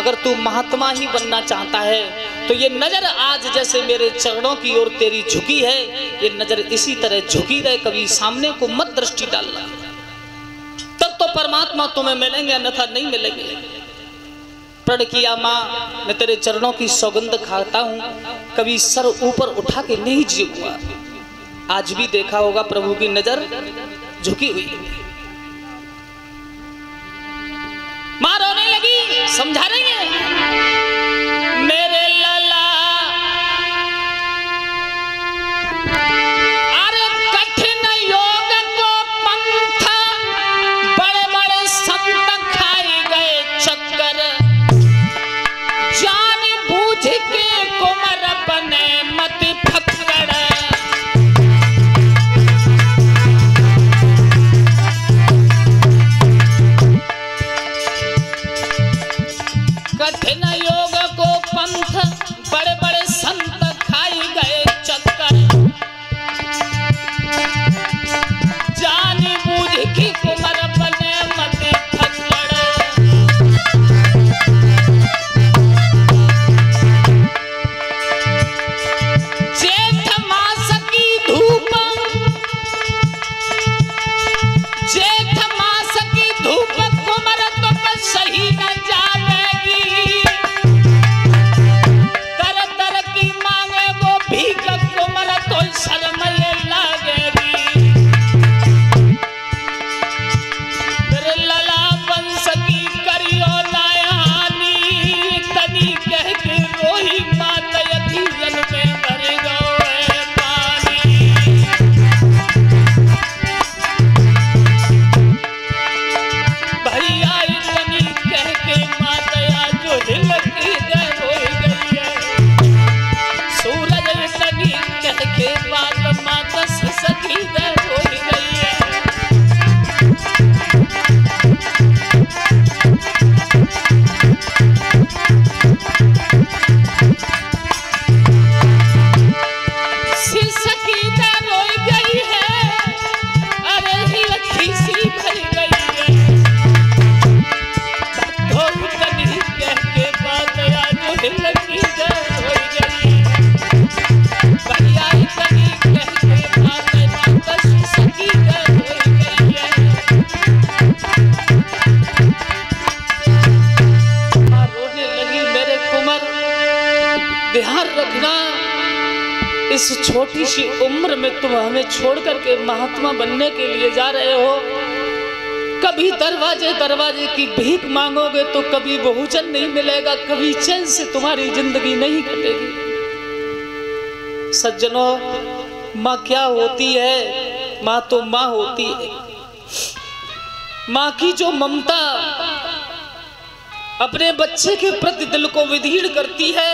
अगर तू महात्मा ही बनना चाहता है तो ये नजर आज जैसे मेरे चरणों की ओर तेरी झुकी है, ये नजर इसी तरह झुकी रहे, कभी सामने को मत दृष्टि डालना, तब तो परमात्मा तुम्हें मिलेंगे, अन्यथा नहीं मिलेंगे। प्रण किया माँ, मैं तेरे चरणों की सौगंध खाता हूँ, कभी सर ऊपर उठा के नहीं जीऊंगा। आज भी देखा होगा प्रभु की नजर झुकी हुई। माँ रोने लगी, समझा रही है, मेरे लाला अरे कठिन योग को पंथ बड़े बड़े संत खाए गए चक्कर, जान बूझ के कुमर बने मत फक्कड़। कठिन योग को पंथ बड़े बड़े संत खाई गए चक्कर, जान बूझ की कुमर बने मत फक्कड़। जेठ मास की धूप, जेठ मास की धूप कुमर तुम सही न जावेगी, तर तर की मांगे वो भीख कुमर तो शर्म ये लागेगी। तेरे लला वंश की करियो नायानी, तनी कह के रोही मात यतीजन में भर गए पानी। भैया इतनी कह के मातया जो दिल की दर हो गई है, सूरज इतनी कह के बात माता से सकी दर हो गई है। सकी दर हो गई है, अरे ही अखी सी भर गई है। कहीं कह के बात आज दिल की दर हो गई है। भैया कहीं कह के बात माता सकी दर हो गई है। रोने लगी, मेरे कुमर ध्यान रखना, इस छोटी सी उम्र में तुम हमें छोड़ करके महात्मा बनने के लिए जा रहे हो। कभी दरवाजे दरवाजे की भीख मांगोगे तो कभी भोजन नहीं मिलेगा, कभी चैन से तुम्हारी जिंदगी नहीं कटेगी। सज्जनों, माँ क्या होती है? माँ तो माँ होती है। माँ की जो ममता अपने बच्चे के प्रति दिल को विदीर्ण करती है,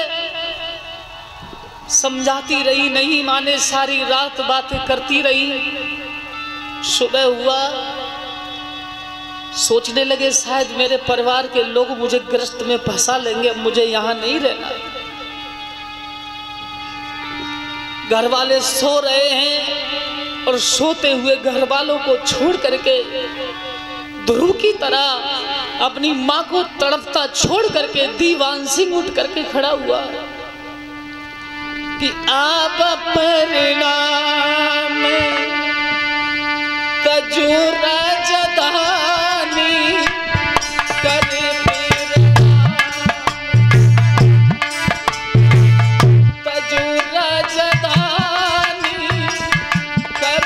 समझाती रही नहीं माने, सारी रात बातें करती रही। सुबह हुआ, सोचने लगे शायद मेरे परिवार के लोग मुझे ग्रस्त में फंसा लेंगे, अब मुझे यहाँ नहीं रहना। घर वाले सो रहे हैं और सोते हुए घर वालों को छोड़ करके ध्रुव की तरह अपनी माँ को तड़पता छोड़ करके दीवान सिंह उठ करके खड़ा हुआ कि आप परिणाम तजु राजधानी कर तजु राजधानी कर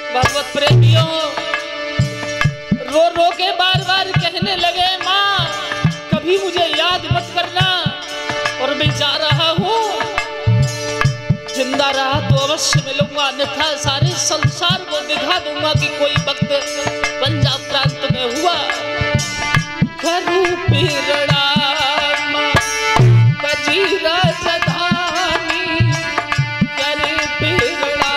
भगवत प्रेमियों, रो रो के बार बार कहने लगे, माँ कभी मुझे याद मत करना, और मैं जा रहा हूँ, जिंदा रहा तो अवश्य मिलूंगा, अन्यथा सारे संसार को दिखा दूंगा कि कोई वक्त पंजाब प्रांत में हुआ। करू पीरड़ा कजी राजधानी कर पीरड़ा।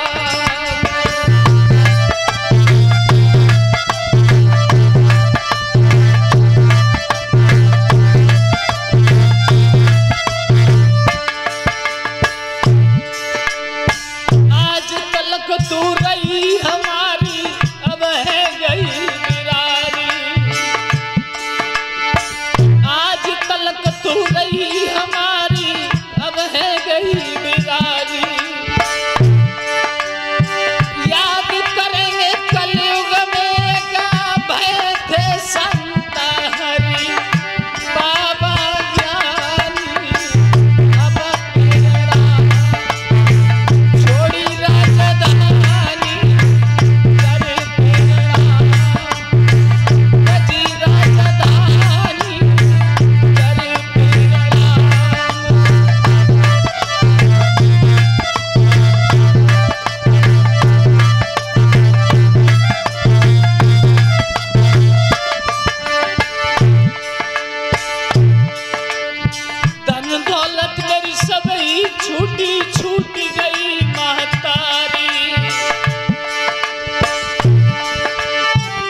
छूटी छूट गई महतारी।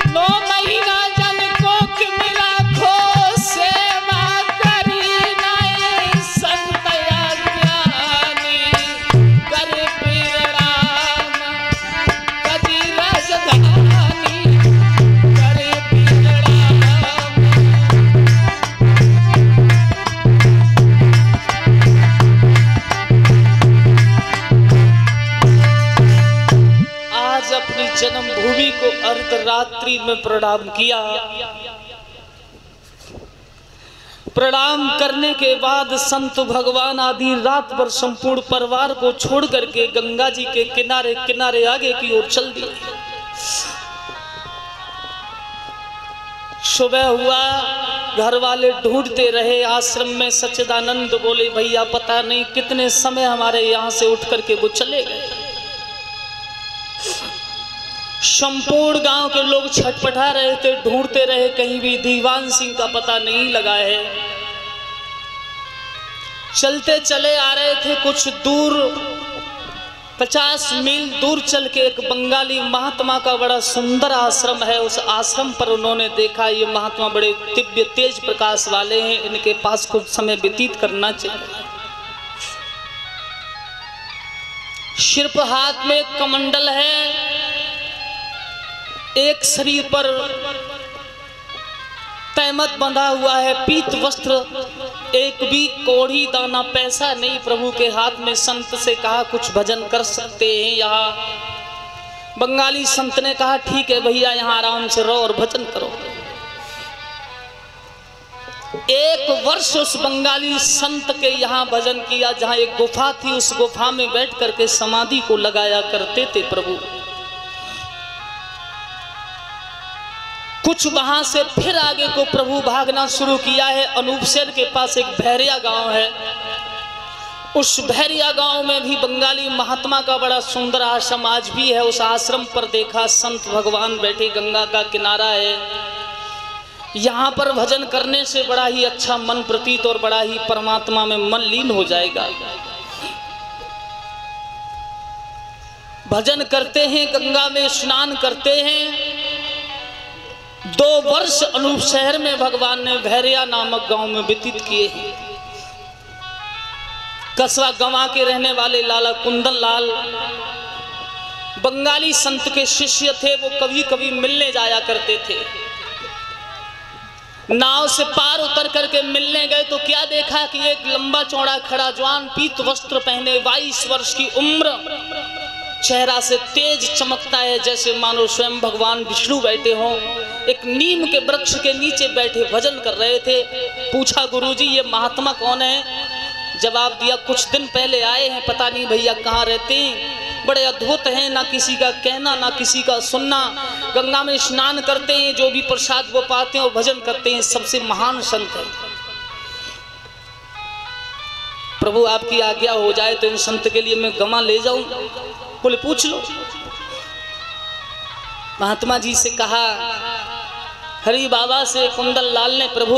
9 महीना जन कोख मिला खो सेवा करी नए संत ज्ञानी कर पीर राम कजी राजधानी कर पीर राम। आज अपनी जन्मभूमि को अर्धरात्रि में प्रणाम किया। प्रणाम करने के बाद संत भगवान आदि रात भर संपूर्ण परिवार को छोड़ करके गंगा जी के किनारे किनारे आगे की ओर चल दिए। सुबह हुआ, घर वाले ढूंढते रहे आश्रम में। सच्चिदानंद बोले भैया पता नहीं कितने समय हमारे यहाँ से उठ करके वो चले गए। संपूर्ण गांव के लोग छटपटा रहे थे, ढूंढते रहे, कहीं भी दीवान सिंह का पता नहीं लगा है। चलते चले आ रहे थे, कुछ दूर 50 मील दूर चल के एक बंगाली महात्मा का बड़ा सुंदर आश्रम है। उस आश्रम पर उन्होंने देखा ये महात्मा बड़े दिव्य तेज प्रकाश वाले हैं, इनके पास कुछ समय व्यतीत करना चाहिए। सिर पर हाथ में एक कमंडल है, एक शरीर पर तैमत बंधा हुआ है, पीत वस्त्र, एक भी कोढ़ी दाना पैसा नहीं प्रभु के हाथ में। संत से कहा कुछ भजन कर सकते हैं यहाँ? बंगाली संत ने कहा ठीक है भैया यहाँ आराम से रहो और भजन करो। 1 वर्ष उस बंगाली संत के यहाँ भजन किया। जहाँ एक गुफा थी उस गुफा में बैठ करके समाधि को लगाया करते थे प्रभु। कुछ वहां से फिर आगे को प्रभु भागना शुरू किया है। अनूपसैन के पास एक भैरिया गांव है, उस भैरिया गांव में भी बंगाली महात्मा का बड़ा सुंदर आश्रम आज भी है। उस आश्रम पर देखा संत भगवान बैठे, गंगा का किनारा है। यहाँ पर भजन करने से बड़ा ही अच्छा मन प्रतीत और बड़ा ही परमात्मा में मन लीन हो जाएगा। भजन करते हैं, गंगा में स्नान करते हैं। 2 वर्ष अनूप शहर में भगवान ने भैरिया नामक गांव में व्यतीत किए हैं। कसवा गंवा के रहने वाले लाला कुंदन लाल बंगाली संत के शिष्य थे। वो कभी कभी मिलने जाया करते थे। नाव से पार उतर करके मिलने गए तो क्या देखा कि एक लंबा चौड़ा खड़ा जवान, पीत वस्त्र पहने, 22 वर्ष की उम्र, चेहरा से तेज चमकता है जैसे मानो स्वयं भगवान विष्णु बैठे हों। एक नीम के वृक्ष के नीचे बैठे भजन कर रहे थे। पूछा गुरुजी ये महात्मा कौन है? जवाब दिया कुछ दिन पहले आए हैं, पता नहीं भैया कहाँ रहते हैं। बड़े अद्भुत हैं, ना किसी का कहना ना किसी का सुनना। गंगा में स्नान करते हैं, जो भी प्रसाद वो पाते हैं और भजन करते हैं। सबसे महान संत है। प्रभु आपकी आज्ञा हो जाए तो इन संत के लिए मैं गमा ले जाऊं? बोले पूछ लो। महात्मा जी से कहा, हरि बाबा से कुंदन लाल ने, प्रभु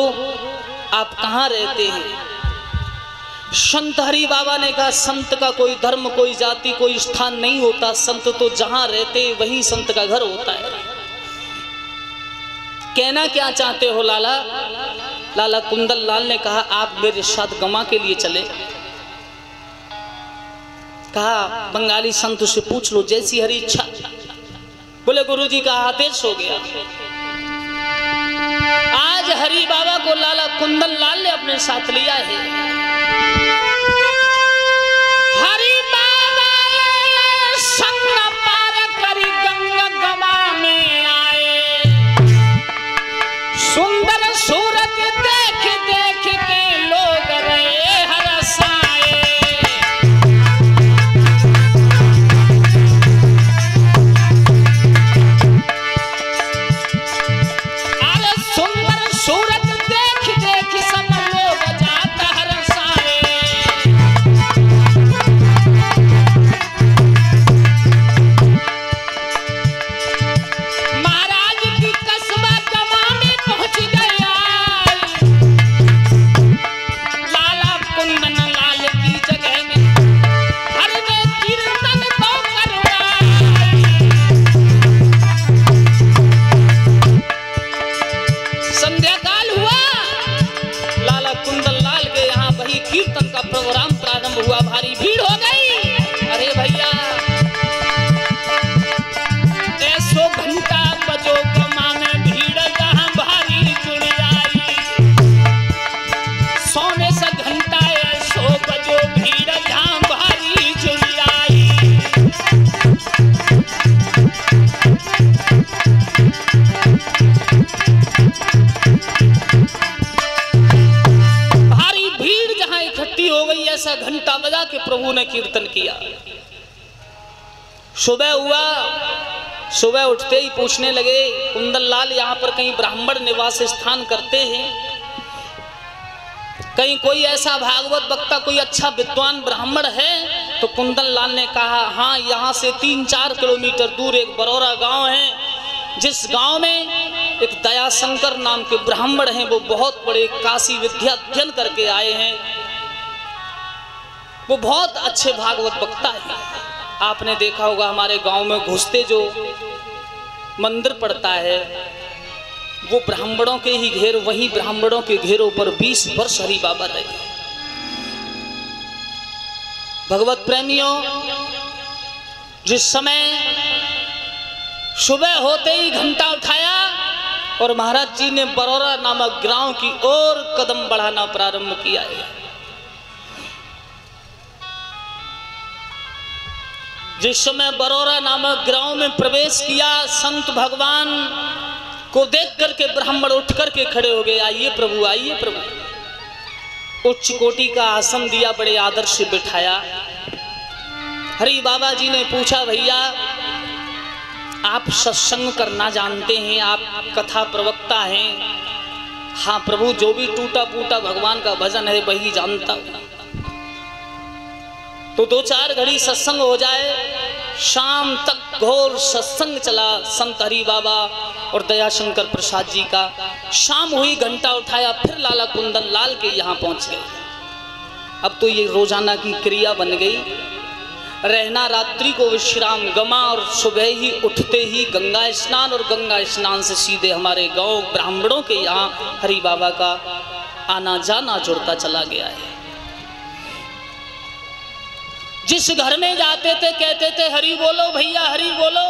आप कहाँ रहते हैं? संत हरि बाबा ने कहा संत का कोई धर्म, कोई जाति, कोई स्थान नहीं होता। संत तो जहां रहते वही संत का घर होता है। कहना क्या चाहते हो लाला? लाला कुंदन लाल ने कहा आप मेरे साथ गमा के लिए चले। कहा बंगाली संत से पूछ लो, जैसी हरी इच्छा। बोले गुरुजी का आदेश हो गया। आज हरि बाबा को लाला कुंदन लाल ने अपने साथ लिया है। हरि बाबा संग पार करी गंगा गमा में आए। सुंदर सूरत देख देख के लोग रहे हरसाए। अरे सुंदर सूरत देख देख सब लोग जाता हरसाए। महाराज की कस्बा गमा में पहुंच गया। लाला कुंदन लाल की जगह में आरंभ हुआ, भारी भीड़ हो गई। अरे भैया ऐसो घंटा बजो गमा में भीड़ जहां भारी जुड़ आई, सोने से घंटा ऐसो बजो भीड़ जहां भारी जुड़ आई। भारी भीड़ जहां इकट्ठी हो गई, ऐसा घंटा बजा के प्रभु ने कीर्तन किया। सुबह हुआ, सुबह उठते ही पूछने लगे, कुंदन लाल यहाँ पर कहीं ब्राह्मण निवास स्थान करते हैं, कहीं कोई ऐसा भागवत वक्ता, कोई अच्छा विद्वान ब्राह्मण है? तो कुंदन लाल ने कहा, हाँ, यहाँ से 3-4 किलोमीटर दूर एक बरौरा गांव है, जिस गांव में एक दयाशंकर नाम के ब्राह्मण हैं, वो बहुत बड़े काशी विद्या अध्ययन करके आए हैं, वो बहुत अच्छे भागवत वक्ता हैं। आपने देखा होगा हमारे गांव में घुसते जो मंदिर पड़ता है वो ब्राह्मणों के ही घेर, वही ब्राह्मणों के घेरों पर 20 वर्ष हरि बाबा रहे। भगवत प्रेमियों, जिस समय सुबह होते ही घंटा उठाया और महाराज जी ने बरौरा नामक गांव की ओर कदम बढ़ाना प्रारंभ किया है। जिस समय बरौरा नामक गांव में प्रवेश किया, संत भगवान को देख करके ब्राह्मण उठ करके खड़े हो गए, आइए प्रभु, आइए प्रभु। उच्च कोटि का आसन दिया, बड़े आदर से बिठाया। हरि बाबा जी ने पूछा, भैया आप सत्संग करना जानते हैं, आप कथा प्रवक्ता हैं? हाँ प्रभु, जो भी टूटा फूटा भगवान का भजन है वही जानता हूं। तो 2-4 घड़ी सत्संग हो जाए, शाम तक घोर सत्संग चला संत हरि बाबा और दयाशंकर प्रसाद जी का। शाम हुई, घंटा उठाया, फिर लाला कुंदन लाल के यहाँ पहुंच गए। अब तो ये रोजाना की क्रिया बन गई, रहना रात्रि को विश्राम गमा और सुबह ही उठते ही गंगा स्नान, और गंगा स्नान से सीधे हमारे गांव ब्राह्मणों के यहाँ हरि बाबा का आना जाना जुड़ता चला गया है। जिस घर में जाते थे कहते थे हरि बोलो भैया, हरि बोलो।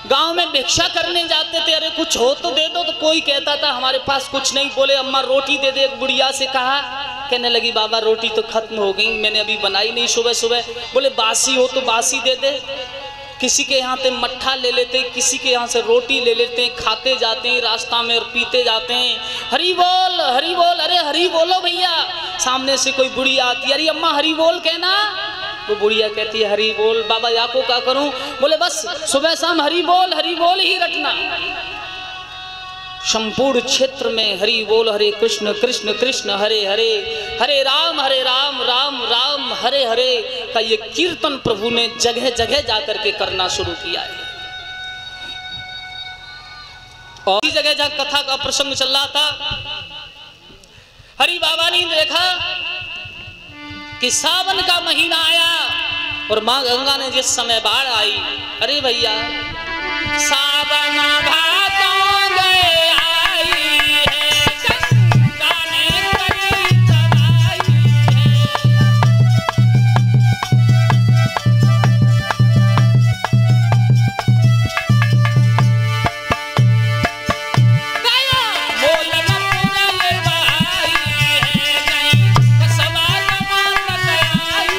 गांव में भिक्षा करने जाते थे, अरे कुछ हो तो दे दो, तो कोई कहता था हमारे पास कुछ नहीं। बोले अम्मा रोटी दे दे। एक बुढ़िया से कहा, कहने लगी बाबा रोटी तो खत्म हो गई, मैंने अभी बनाई नहीं सुबह सुबह। बोले बासी हो तो बासी दे दे। किसी के यहाँ से मट्ठा ले लेते, किसी के यहाँ से रोटी ले लेते हैं, खाते जाते हैं रास्ता में और पीते जाते हैं। हरि बोल, हरि बोल, अरे हरि बोलो भैया। सामने से कोई बुढ़िया आती, अरे अम्मा हरि बोल कहना। वो बुढ़िया कहती है हरि बोल। बाबा या को क्या करूं? बोले बस सुबह शाम हरि बोल ही रटना। संपूर्ण क्षेत्र में हरि बोल, हरे कृष्ण कृष्ण कृष्ण हरे हरे, हरे राम राम राम हरे हरे का ये कीर्तन प्रभु ने जगह जगह जाकर के करना शुरू किया है। और इसी जगह जहां कथा का प्रसंग चल रहा था, हरि बाबा ने देखा कि सावन का महीना आया और मां गंगा ने जिस समय बाढ़ आई, अरे भैया सावन भादों गए आई है, गंगा ने करी चलाई है। मोल न भाई है, नहीं कसबा न आई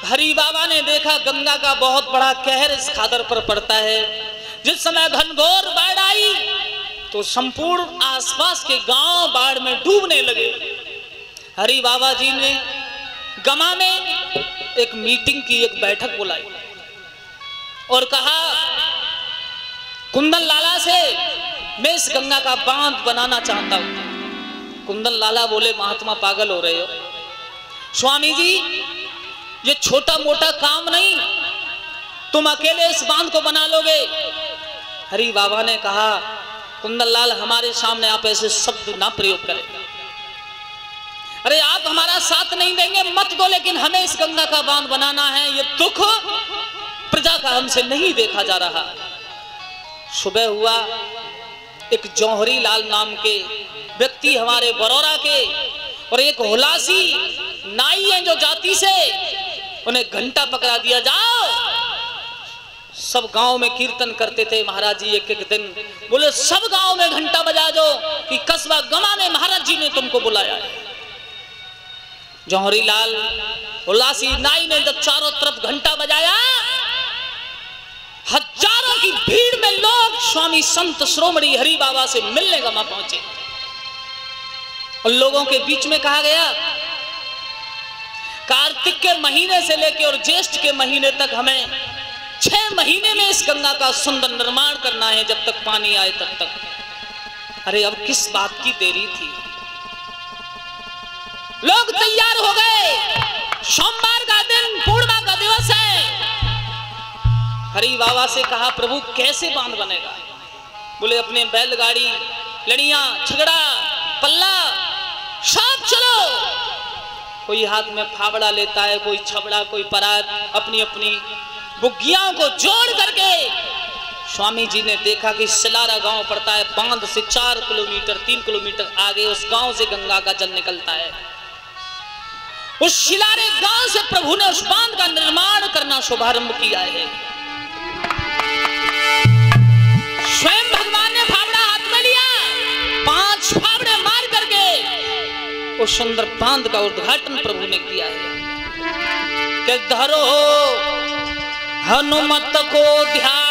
हरि बाबा ने देखा गंगा का बहुत बड़ा कहर इस खादर पर पड़ता है। जिस समय घनघोर बाढ़ आई तो संपूर्ण आसपास के गांव बाढ़ में डूबने लगे। हरि बाबा जी ने गमा में एक मीटिंग की, एक बैठक बुलाई और कहा कुंदन लाला से मैं इस गंगा का बांध बनाना चाहता हूं। कुंदन लाला बोले महात्मा पागल हो रहे हो, स्वामी जी ये छोटा मोटा काम नहीं, तुम अकेले इस बांध को बना लोगे। हरि बाबा ने कहा कुंदन लाल हमारे सामने आप ऐसे शब्द ना प्रयोग करें, अरे आप हमारा साथ नहीं देंगे मत दो, लेकिन हमें इस गंगा का बांध बनाना है। ये दुख प्रजा का हमसे नहीं देखा जा रहा। सुबह हुआ, एक जौहरी लाल नाम के व्यक्ति हमारे बरौरा के और एक हुलासी नाई हैं जो जाति से, उन्हें घंटा पकड़ा दिया, जाओ। सब गांव में कीर्तन करते थे महाराज जी एक एक दिन, बोले सब गांव में घंटा बजा दो कि कस्बा गमा में महाराज जी ने तुमको बुलाया है। जौहरी लाल उल्लासी नाई ने जब चारों तरफ घंटा बजाया, हजारों की भीड़ में लोग स्वामी संत श्रोमणी हरि बाबा से मिलने गमा पहुंचे। और लोगों के बीच में कहा गया, कार्तिक के महीने से लेकर और ज्येष्ठ के महीने तक हमें 6 महीने में इस गंगा का सुंदर निर्माण करना है, जब तक पानी आए तब तक। अरे अब किस बात की देरी थी, लोग तैयार हो गए। सोमवार का दिन, पूर्णिमा का दिवस है। हरि बाबा से कहा, प्रभु कैसे बांध बनेगा? बोले अपने बैलगाड़ी, लड़ियां, छगड़ा, पल्ला सब चलो। कोई हाथ में फावड़ा लेता है, कोई छबड़ा, कोई परात, अपनी अपनी बुग्गियां को जोड़ करके स्वामी जी ने देखा कि सिलारा गांव पड़ता है, बांध से 4 किलोमीटर 3 किलोमीटर आगे उस गांव से गंगा का जल निकलता है। उस शिलारे गांव से प्रभु ने उस बांध का निर्माण करना शुभारंभ किया है। स्वयं भगवान ने फावड़ा हाथ में लिया, 5 फावड़े मार करके उस सुंदर बांध का उद्घाटन प्रभु ने किया है। कि धरो हनुमत को ध्यान